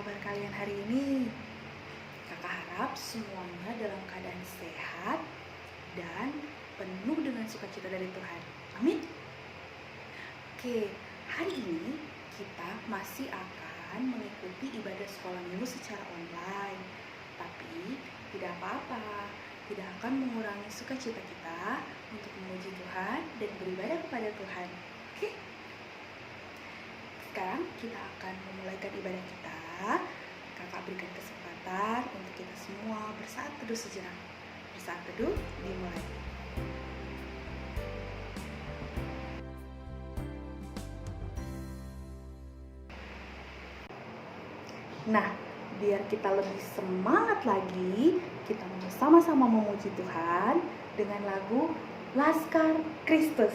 kabar kalian hari ini? Kakak harap semuanya dalam keadaan sehat dan penuh dengan sukacita dari Tuhan. Amin. Oke, hari ini kita masih akan mengikuti ibadah sekolah minggu secara online. Tapi tidak apa-apa, tidak akan mengurangi sukacita kita untuk memuji Tuhan dan beribadah kepada Tuhan. Oke? Sekarang kita akan memulaikan ibadah kita. Kakak berikan kesempatan untuk kita semua bersaat teduh sejenak. Bersaat teduh dimulai. Nah, biar kita lebih semangat lagi, kita mau sama-sama memuji Tuhan dengan lagu Laskar Kristus.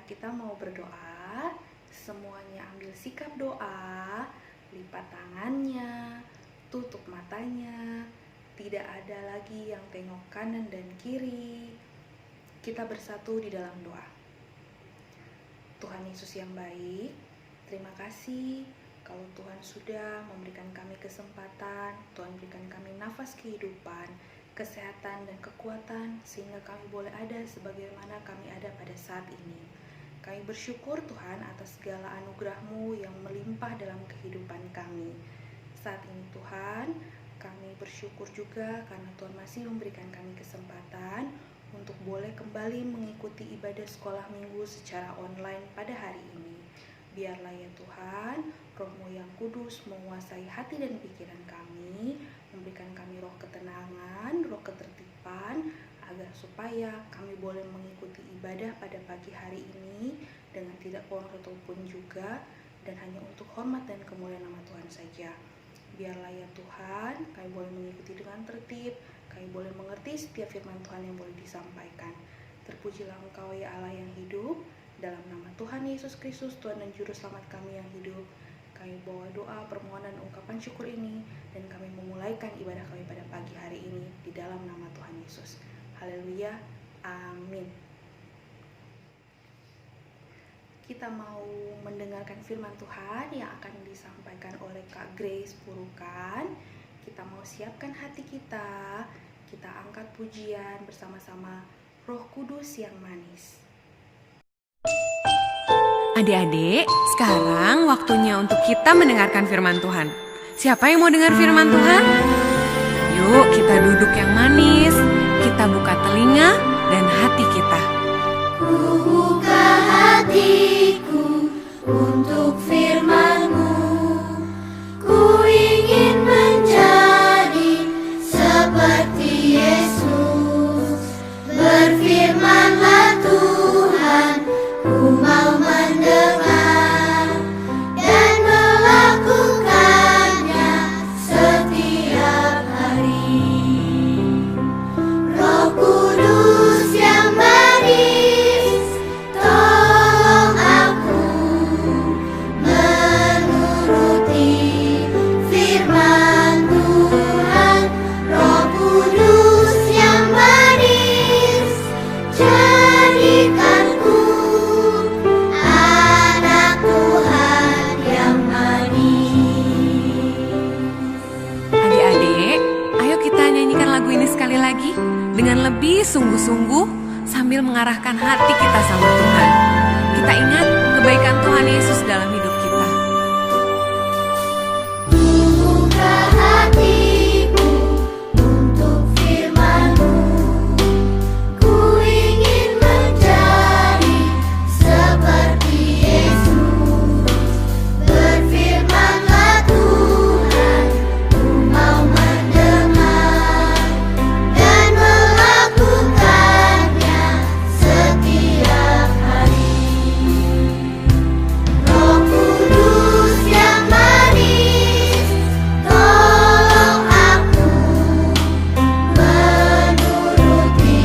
Kita mau berdoa, semuanya ambil sikap doa, lipat tangannya, tutup matanya, tidak ada lagi yang tengok kanan dan kiri. Kita bersatu di dalam doa. Tuhan Yesus yang baik, terima kasih kalau Tuhan sudah memberikan kami kesempatan, Tuhan berikan kami nafas kehidupan, kesehatan dan kekuatan sehingga kami boleh ada sebagaimana kami ada pada saat ini. Kami bersyukur Tuhan atas segala anugerah-Mu yang melimpah dalam kehidupan kami. Saat ini Tuhan, kami bersyukur juga karena Tuhan masih memberikan kami kesempatan untuk boleh kembali mengikuti ibadah sekolah minggu secara online pada hari ini. Biarlah ya Tuhan, Roh-Mu yang kudus menguasai hati dan pikiran kami, memberikan kami roh ketenangan, roh ketertiban, agar supaya kami boleh mengikuti ibadah pada pagi hari ini dengan tidak kurang satupun juga dan hanya untuk hormat dan kemuliaan nama Tuhan saja. Biarlah ya Tuhan, kami boleh mengikuti dengan tertib, kami boleh mengerti setiap firman Tuhan yang boleh disampaikan. Terpujilah Engkau ya Allah yang hidup, dalam nama Tuhan Yesus Kristus, Tuhan dan Juru Selamat kami yang hidup. Kami bawa doa, permohonan, ungkapan syukur ini dan kami memulaikan ibadah kami pada pagi hari ini di dalam nama Tuhan Yesus. Haleluya, amin. Kita mau mendengarkan firman Tuhan yang akan disampaikan oleh Kak Grace Purukan. Kita mau siapkan hati kita, kita angkat pujian bersama-sama Roh Kudus yang manis. Adik-adik, sekarang waktunya untuk kita mendengarkan firman Tuhan. Siapa yang mau dengar firman Tuhan? Yuk kita duduk yang manis. Kita buka telinga dan hati kita. Ku buka hatiku untuk firman-Mu. Ku ingin menjadi seperti Yesus. Berfirmanlah Tuhan, ku mau mendengar dan melakukannya setiap hari. Roh Kudus yang manis sungguh-sungguh sambil mengarahkan hati kita sama Tuhan. Kita ingat kebaikan Tuhan Yesus dalam hidup kita. Buka hatiku untuk firman-Mu. Ku ingin menjadi seperti Yesus. Berfirmanlah Tuhan, ku mau mendengar dan melakukannya setiap hari. Roh Kudus yang manis, tolong aku menuruti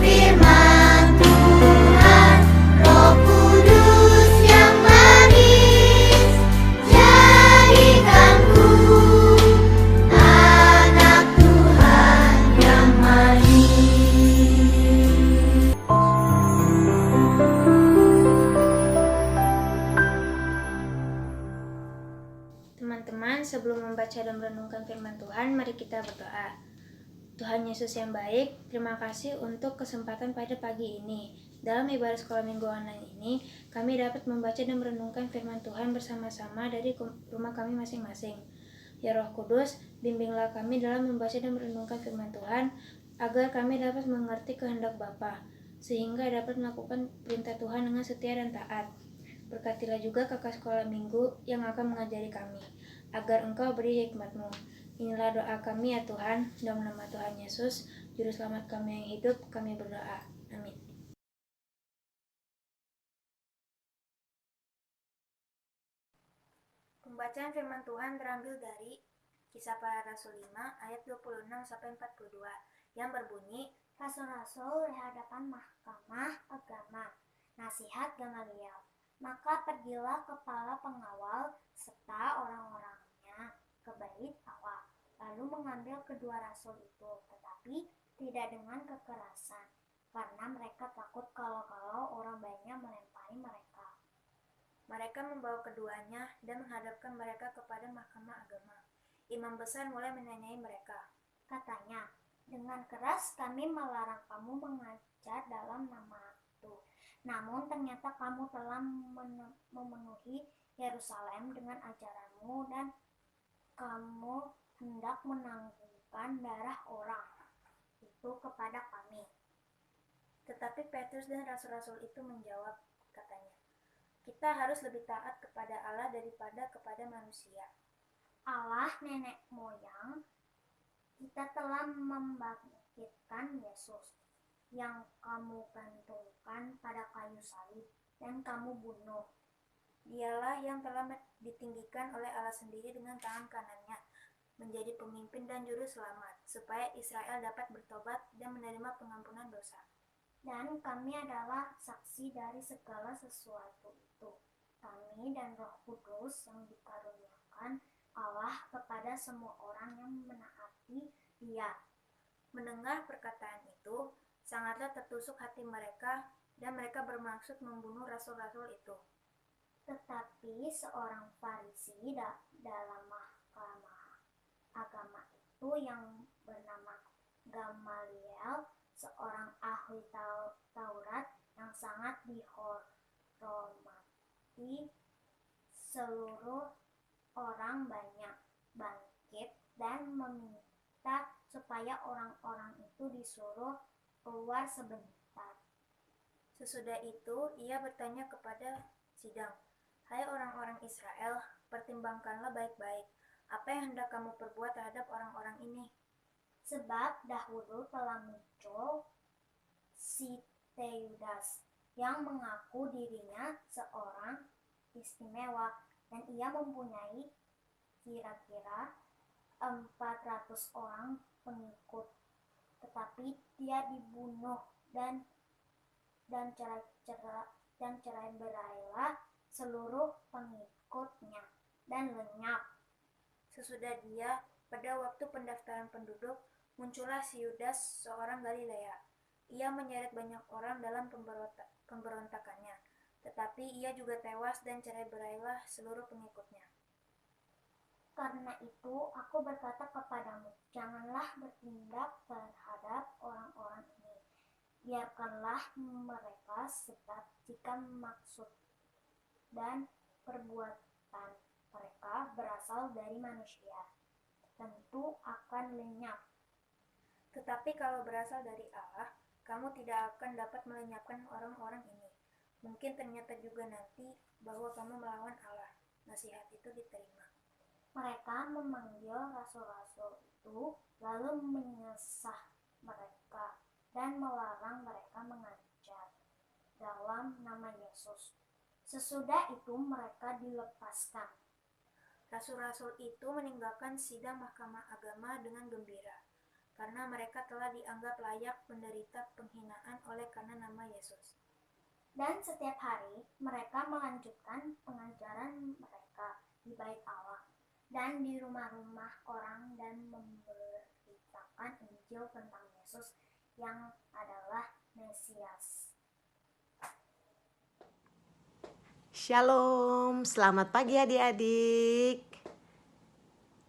firman Tuhan. Roh Kudus yang manis, jadikanku anak Tuhan yang manis. Teman-teman, sebelum membaca dan merenungkan firman Tuhan, mari kita berdoa. Tuhan Yesus yang baik, terima kasih untuk kesempatan pada pagi ini. Dalam ibadah sekolah minggu online ini, kami dapat membaca dan merenungkan firman Tuhan bersama-sama dari rumah kami masing-masing. Ya Roh Kudus, bimbinglah kami dalam membaca dan merenungkan firman Tuhan, agar kami dapat mengerti kehendak Bapa, sehingga dapat melakukan perintah Tuhan dengan setia dan taat. Berkatilah juga kakak sekolah minggu yang akan mengajari kami, agar Engkau beri hikmat-Mu. Inilah doa kami ya Tuhan, dalam nama Tuhan Yesus, Juru Selamat kami yang hidup, kami berdoa. Amin. Pembacaan firman Tuhan terambil dari Kisah Para Rasul 5 ayat 26-42 yang berbunyi, Rasul-rasul di hadapan mahkamah agama. Nasihat Gamaliel. Maka pergilah kepala pengawal serta orang-orangnya ke bait Allah, lalu mengambil kedua rasul itu, tetapi tidak dengan kekerasan, karena mereka takut kalau orang banyak melempari mereka. mereka membawa keduanya dan menghadapkan mereka kepada mahkamah agama. Imam besar mulai menanyai mereka. Katanya, dengan keras kami melarang kamu mengajar dalam nama-Ku. Namun ternyata kamu telah memenuhi Yerusalem dengan ajaranmu dan kamu hendak menanggungkan darah orang itu kepada kami. Tetapi Petrus dan rasul-rasul itu menjawab, katanya, kita harus lebih taat kepada Allah daripada kepada manusia. Allah nenek moyang kita telah membangkitkan Yesus yang kamu gantungkan pada kayu salib dan kamu bunuh. Dialah yang telah ditinggikan oleh Allah sendiri dengan tangan kanannya, menjadi pemimpin dan juru selamat, supaya Israel dapat bertobat dan menerima pengampunan dosa. Dan kami adalah saksi dari segala sesuatu itu. Kami dan Roh Kudus yang dikaruniakan Allah kepada semua orang yang menaati Dia. Mendengar perkataan itu, sangatlah tertusuk hati mereka, dan mereka bermaksud membunuh rasul-rasul itu. Tetapi seorang Farisi dalam mahkamah agama itu yang bernama Gamaliel, seorang ahli Taurat yang sangat dihormati seluruh orang banyak, bangkit dan meminta supaya orang-orang itu disuruh keluar sebentar. Sesudah itu, ia bertanya kepada sidang, hai orang-orang Israel, pertimbangkanlah baik-baik, apa yang hendak kamu perbuat terhadap orang-orang ini? Sebab dahulu telah muncul si Teudas yang mengaku dirinya seorang istimewa, dan ia mempunyai kira-kira 400 orang pengikut. Tetapi dia dibunuh dan cerai-berailah seluruh pengikutnya dan lenyap. Sesudah dia, pada waktu pendaftaran penduduk, muncullah si Yudas, seorang Galilea. Ia menyeret banyak orang dalam pemberontakannya, tetapi ia juga tewas dan cerai-berailah seluruh pengikutnya. Karena itu aku berkata kepadamu, janganlah bertindak terhadap orang-orang ini. Biarkanlah mereka sebab jika maksud dan perbuatan mereka berasal dari manusia, tentu akan lenyap. Tetapi kalau berasal dari Allah, kamu tidak akan dapat melenyapkan orang-orang ini. Mungkin ternyata juga nanti bahwa kamu melawan Allah. Nasihat itu diterima. Mereka memanggil rasul-rasul itu, lalu menyesah mereka dan melarang mereka mengajar dalam nama Yesus. Sesudah itu mereka dilepaskan. Rasul-rasul itu meninggalkan sidang mahkamah agama dengan gembira, karena mereka telah dianggap layak menderita penghinaan oleh karena nama Yesus. Dan setiap hari mereka melanjutkan pengajaran mereka di bait Allah dan di rumah-rumah orang dan memberitakan Injil tentang Yesus yang adalah Mesias. Shalom, selamat pagi adik-adik.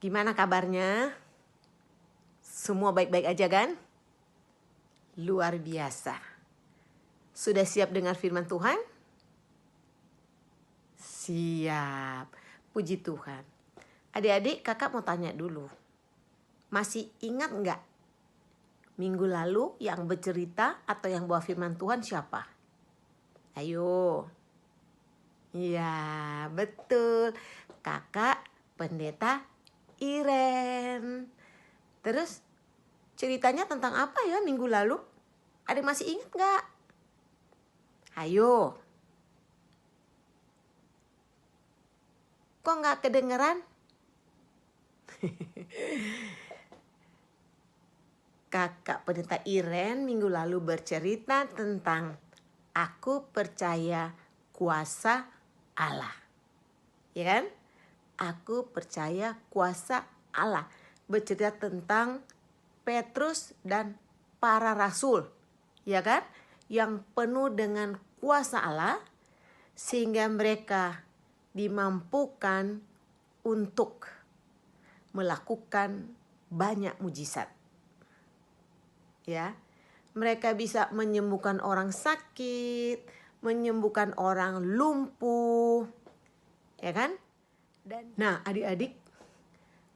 Gimana kabarnya? Semua baik-baik aja kan? Luar biasa. Sudah siap dengar firman Tuhan? Siap, puji Tuhan. Adik-adik, kakak mau tanya dulu. Masih ingat nggak? Minggu lalu yang bercerita atau yang bawa firman Tuhan siapa? Ayo. Iya, betul. Kakak Pendeta Iren. Terus ceritanya tentang apa ya minggu lalu? Ada masih ingat nggak? Ayo. Kok nggak kedengeran? Kakak Pendeta Iren minggu lalu bercerita tentang aku percaya kuasa Allah. Ya kan? Aku percaya kuasa Allah. Bercerita tentang Petrus dan para rasul. Ya kan? Yang penuh dengan kuasa Allah sehingga mereka dimampukan untuk melakukan banyak mujizat. Ya. Mereka bisa menyembuhkan orang sakit, menyembuhkan orang lumpuh, ya kan? Nah, adik-adik,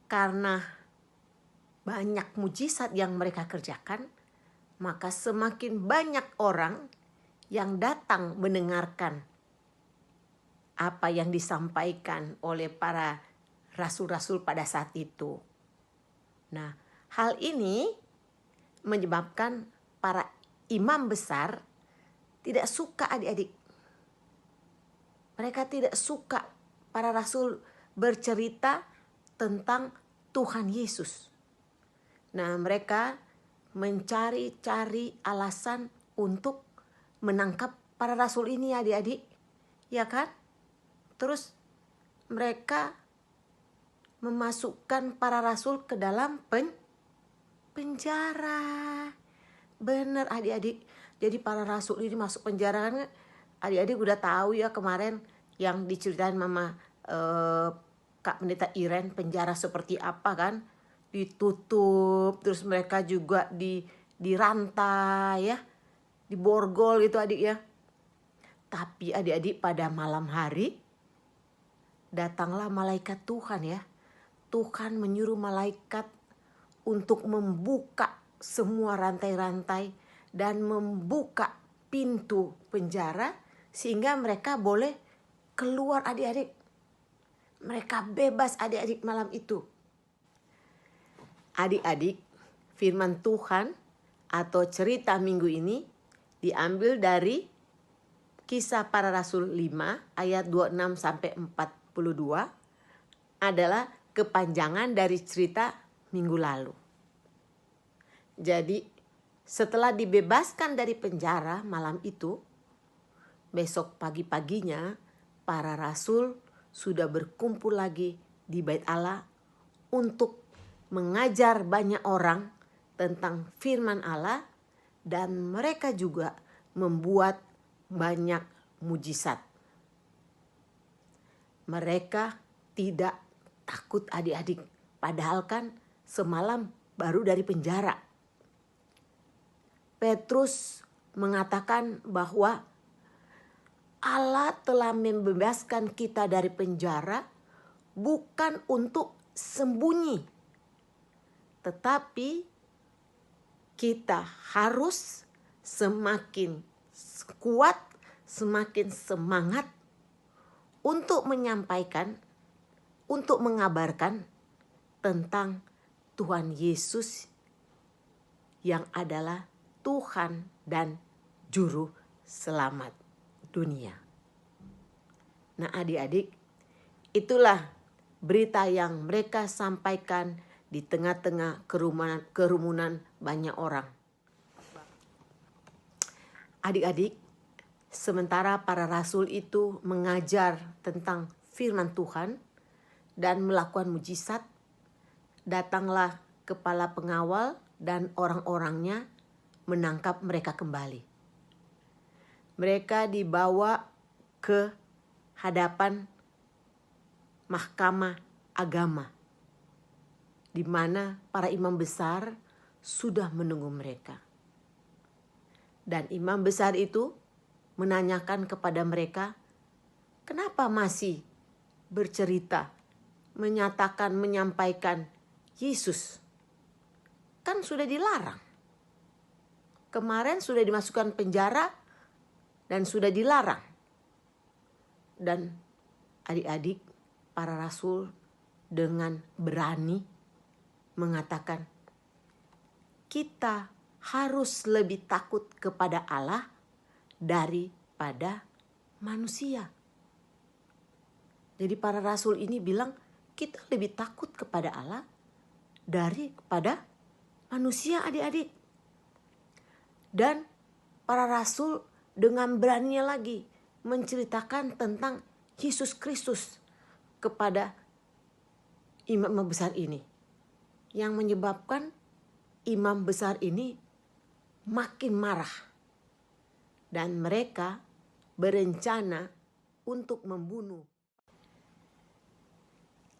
karena banyak mujizat yang mereka kerjakan, maka semakin banyak orang yang datang mendengarkan apa yang disampaikan oleh para rasul-rasul pada saat itu. Nah, hal ini menyebabkan para imam besar tidak suka adik-adik. Mereka tidak suka para rasul bercerita tentang Tuhan Yesus. Nah, mereka mencari-cari alasan untuk menangkap para rasul ini adik-adik. Ya kan? Terus mereka memasukkan para rasul ke dalam penjara. Bener adik-adik. Jadi para rasul ini masuk penjara kan, adik-adik udah tahu ya kemarin yang diceritain mama Kak Pendeta Iren, penjara seperti apa kan, ditutup, terus mereka juga dirantai ya, diborgol gitu adik ya. Tapi adik-adik pada malam hari datanglah malaikat Tuhan ya. Tuhan menyuruh malaikat untuk membuka semua rantai-rantai dan membuka pintu penjara sehingga mereka boleh keluar adik-adik. Mereka bebas adik-adik malam itu. Adik-adik, firman Tuhan atau cerita minggu ini diambil dari Kisah Para Rasul 5 ayat 26 sampai 42 adalah kepanjangan dari cerita minggu lalu. Jadi setelah dibebaskan dari penjara malam itu, besok pagi-paginya para rasul sudah berkumpul lagi di bait Allah untuk mengajar banyak orang tentang firman Allah, dan mereka juga membuat banyak mujizat. Mereka tidak takut adik-adik, padahal kan semalam baru dari penjara. Petrus mengatakan bahwa Allah telah membebaskan kita dari penjara bukan untuk sembunyi, tetapi kita harus semakin kuat, semakin semangat untuk menyampaikan, untuk mengabarkan tentang Tuhan Yesus yang adalah Tuhan dan Juru Selamat dunia. Nah adik-adik, itulah berita yang mereka sampaikan di tengah-tengah kerumunan banyak orang. Adik-adik, sementara para rasul itu mengajar tentang firman Tuhan dan melakukan mujizat, datanglah kepala pengawal dan orang-orangnya menangkap mereka kembali. Mereka dibawa ke hadapan mahkamah agama, di mana para imam besar sudah menunggu mereka. Dan imam besar itu menanyakan kepada mereka, kenapa masih bercerita, menyatakan, menyampaikan Yesus? Kan sudah dilarang. Kemarin sudah dimasukkan penjara dan sudah dilarang. Dan adik-adik, para rasul dengan berani mengatakan, kita harus lebih takut kepada Allah daripada manusia. Jadi para rasul ini bilang, kita lebih takut kepada Allah daripada manusia, adik-adik. Dan para rasul dengan beraninya lagi menceritakan tentang Yesus Kristus kepada imam besar ini, yang menyebabkan imam besar ini makin marah dan mereka berencana untuk membunuh.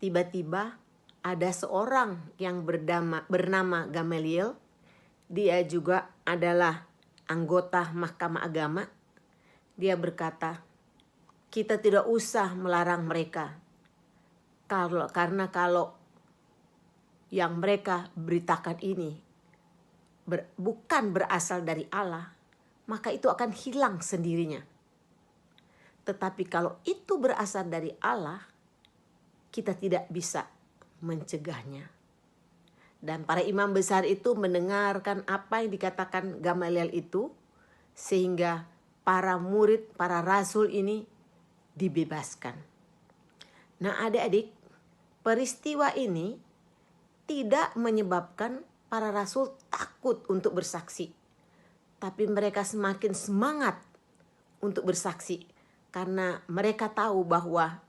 Tiba-tiba ada seorang yang bernama Gamaliel. Dia juga adalah anggota mahkamah agama. Dia berkata, kita tidak usah melarang mereka. Karena kalau yang mereka beritakan ini bukan berasal dari Allah, maka itu akan hilang sendirinya. Tetapi kalau itu berasal dari Allah, kita tidak bisa mencegahnya. Dan para imam besar itu mendengarkan apa yang dikatakan Gamaliel itu, sehingga para murid, para rasul ini dibebaskan. Nah adik-adik, peristiwa ini tidak menyebabkan para rasul takut untuk bersaksi, tapi mereka semakin semangat untuk bersaksi, karena mereka tahu bahwa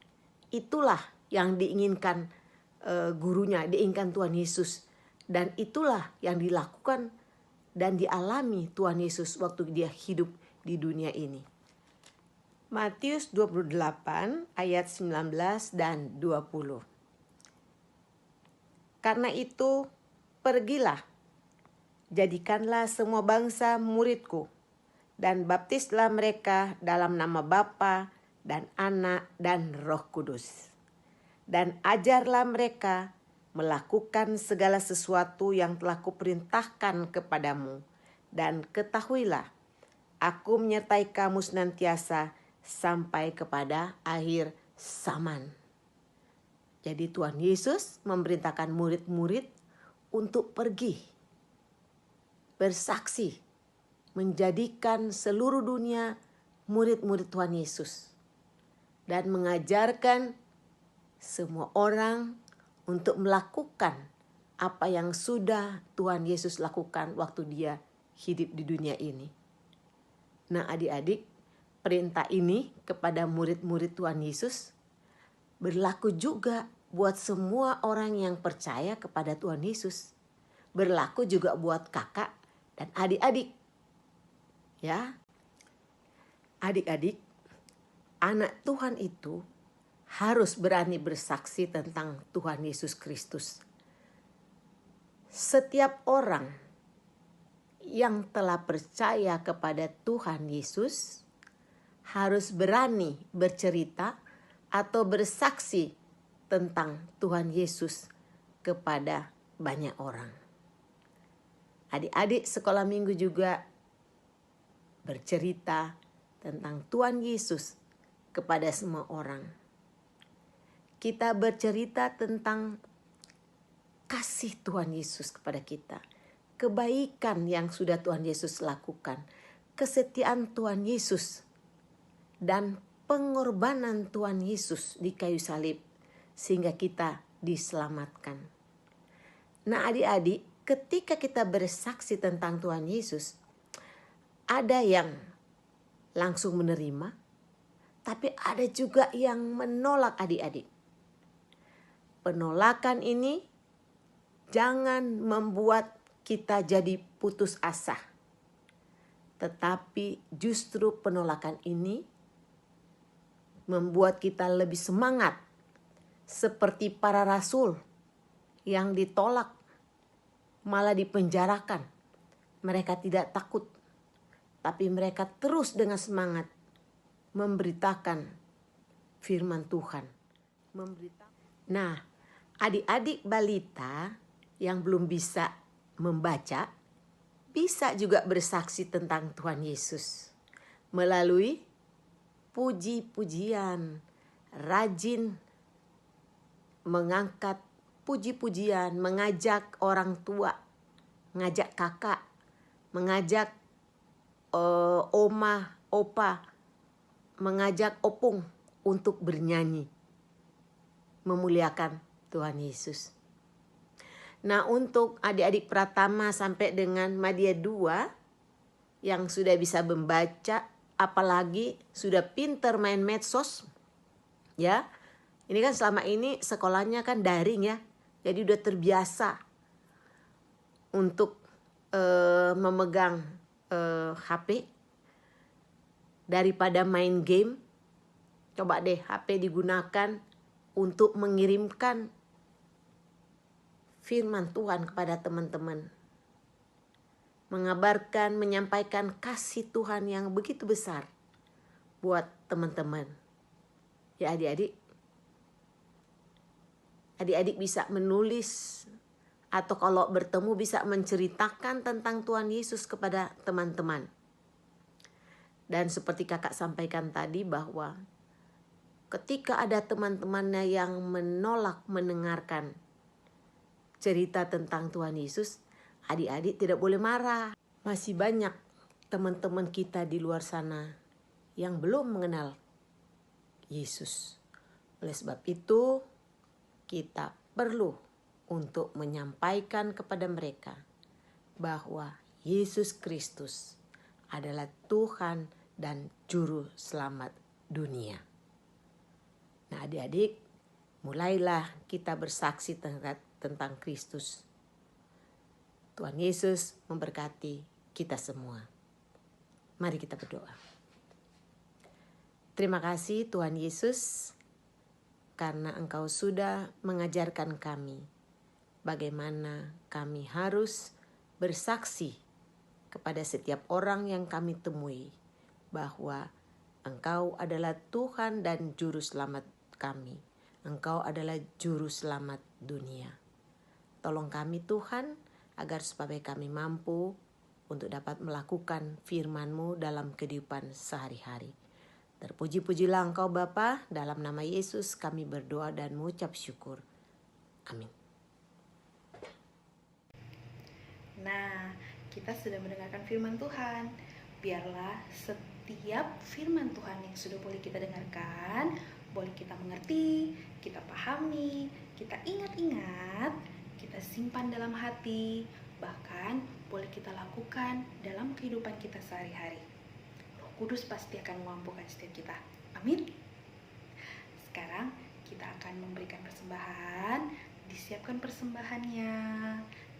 itulah yang diinginkan gurunya, diinginkan Tuhan Yesus. Dan itulah yang dilakukan dan dialami Tuhan Yesus waktu dia hidup di dunia ini. Matius 28 ayat 19 dan 20. Karena itu pergilah, jadikanlah semua bangsa muridku, dan baptislah mereka dalam nama Bapa dan Anak dan Roh Kudus. Dan ajarlah mereka melakukan segala sesuatu yang telah kuperintahkan kepadamu. Dan ketahuilah, aku menyertai kamu senantiasa sampai kepada akhir zaman. Jadi Tuhan Yesus memerintahkan murid-murid untuk pergi, bersaksi, menjadikan seluruh dunia murid-murid Tuhan Yesus. Dan mengajarkan semua orang untuk melakukan apa yang sudah Tuhan Yesus lakukan waktu dia hidup di dunia ini. Nah adik-adik, perintah ini kepada murid-murid Tuhan Yesus berlaku juga buat semua orang yang percaya kepada Tuhan Yesus. Berlaku juga buat kakak dan adik-adik. Ya, adik-adik, anak Tuhan itu harus berani bersaksi tentang Tuhan Yesus Kristus. Setiap orang yang telah percaya kepada Tuhan Yesus harus berani bercerita atau bersaksi tentang Tuhan Yesus kepada banyak orang. Adik-adik sekolah minggu juga bercerita tentang Tuhan Yesus kepada semua orang. Kita bercerita tentang kasih Tuhan Yesus kepada kita, kebaikan yang sudah Tuhan Yesus lakukan, kesetiaan Tuhan Yesus, dan pengorbanan Tuhan Yesus di kayu salib sehingga kita diselamatkan. Nah adik-adik, ketika kita bersaksi tentang Tuhan Yesus, ada yang langsung menerima, tapi ada juga yang menolak adik-adik. Penolakan ini jangan membuat kita jadi putus asa. Tetapi justru penolakan ini membuat kita lebih semangat. Seperti para rasul yang ditolak, malah dipenjarakan. Mereka tidak takut, tapi mereka terus dengan semangat memberitakan firman Tuhan. Nah, adik-adik balita yang belum bisa membaca, bisa juga bersaksi tentang Tuhan Yesus melalui puji-pujian, rajin mengangkat puji-pujian, mengajak orang tua, mengajak kakak, mengajak oma, opa, mengajak opung untuk bernyanyi, memuliakan Tuhan Yesus. Nah, untuk adik-adik Pratama sampai dengan Madya 2 yang sudah bisa membaca, apalagi sudah pinter main medsos, ya. Ini kan selama ini sekolahnya kan daring ya, jadi udah terbiasa untuk memegang HP daripada main game. Coba deh HP digunakan untuk mengirimkan firman Tuhan kepada teman-teman, mengabarkan, menyampaikan kasih Tuhan yang begitu besar buat teman-teman. Ya adik-adik, adik-adik bisa menulis atau kalau bertemu bisa menceritakan tentang Tuhan Yesus kepada teman-teman. Dan seperti kakak sampaikan tadi bahwa ketika ada teman-temannya yang menolak mendengarkan cerita tentang Tuhan Yesus, adik-adik tidak boleh marah. Masih banyak teman-teman kita di luar sana yang belum mengenal Yesus. Oleh sebab itu, kita perlu untuk menyampaikan kepada mereka bahwa Yesus Kristus adalah Tuhan dan Juru Selamat dunia. Nah adik-adik, mulailah kita bersaksi tentang Kristus. Tuhan Yesus memberkati kita semua. Mari kita berdoa. Terima kasih Tuhan Yesus, karena Engkau sudah mengajarkan kami bagaimana kami harus bersaksi kepada setiap orang yang kami temui bahwa Engkau adalah Tuhan dan Juru Selamat kami. Engkau adalah Juru Selamat dunia. Tolong kami Tuhan, agar supaya kami mampu untuk dapat melakukan firman-Mu dalam kehidupan sehari-hari. Terpuji-pujilah Engkau Bapa, dalam nama Yesus kami berdoa dan mengucap syukur. Amin. Nah, kita sudah mendengarkan firman Tuhan. Biarlah setiap firman Tuhan yang sudah boleh kita dengarkan, boleh kita mengerti, kita pahami, kita ingat-ingat, kita simpan dalam hati, bahkan boleh kita lakukan dalam kehidupan kita sehari-hari. Roh Kudus pasti akan memampukan setiap kita. Amin. Sekarang kita akan memberikan persembahan. Disiapkan persembahannya,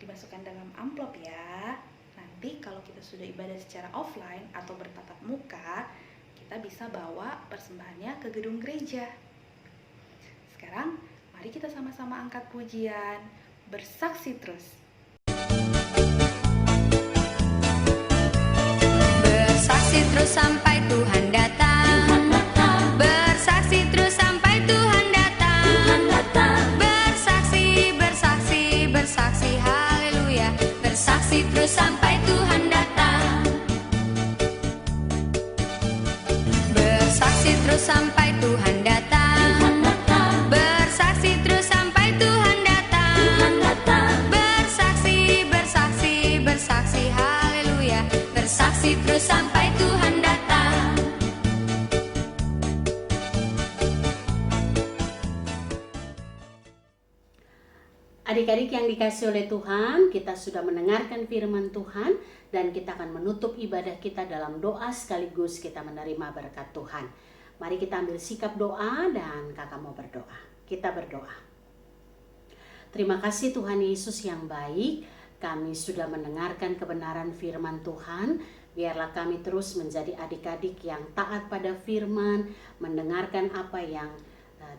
dimasukkan dalam amplop ya. Nanti kalau kita sudah ibadah secara offline atau bertatap muka, kita bisa bawa persembahannya ke gedung gereja. Sekarang mari kita sama-sama angkat pujian, bersaksi terus. Bersaksi terus sampai Tuhan datang. Bersaksi terus sampai Tuhan datang. Bersaksi, bersaksi, bersaksi, haleluya. Bersaksi terus sampai Tuhan datang. Bersaksi terus sampai Tuhan datang. Bersaksi terus sampai Tuhan datang. Bersaksi, bersaksi, bersaksi, haleluya. Bersaksi terus sampai Tuhan datang. Adik-adik yang dikasihi oleh Tuhan, kita sudah mendengarkan firman Tuhan dan kita akan menutup ibadah kita dalam doa sekaligus kita menerima berkat Tuhan. Mari kita ambil sikap doa dan kakak mau berdoa. Kita berdoa. Terima kasih Tuhan Yesus yang baik, kami sudah mendengarkan kebenaran firman Tuhan. Biarlah kami terus menjadi adik-adik yang taat pada firman, mendengarkan apa yang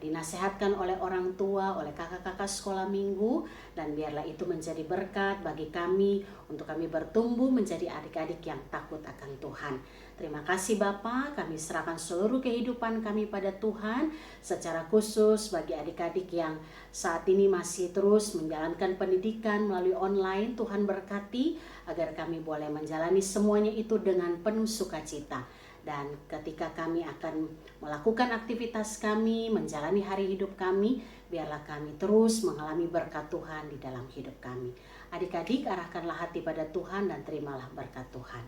dinasihatkan oleh orang tua, oleh kakak-kakak sekolah minggu, dan biarlah itu menjadi berkat bagi kami untuk kami bertumbuh menjadi adik-adik yang takut akan Tuhan. Terima kasih Bapa, kami serahkan seluruh kehidupan kami pada Tuhan, secara khusus bagi adik-adik yang saat ini masih terus menjalankan pendidikan melalui online. Tuhan berkati agar kami boleh menjalani semuanya itu dengan penuh sukacita. Dan ketika kami akan melakukan aktivitas kami, menjalani hari hidup kami, biarlah kami terus mengalami berkat Tuhan di dalam hidup kami. Adik-adik, arahkanlah hati pada Tuhan dan terimalah berkat Tuhan.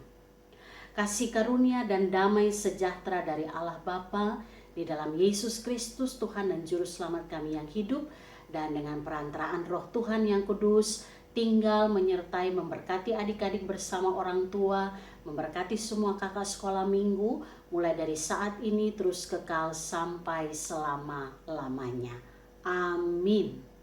Kasih karunia dan damai sejahtera dari Allah Bapa di dalam Yesus Kristus Tuhan dan Juru Selamat kami yang hidup, dan dengan perantaraan Roh Tuhan yang kudus, tinggal menyertai memberkati adik-adik bersama orang tua, memberkati semua kakak sekolah minggu, mulai dari saat ini terus kekal sampai selama-lamanya. Amin.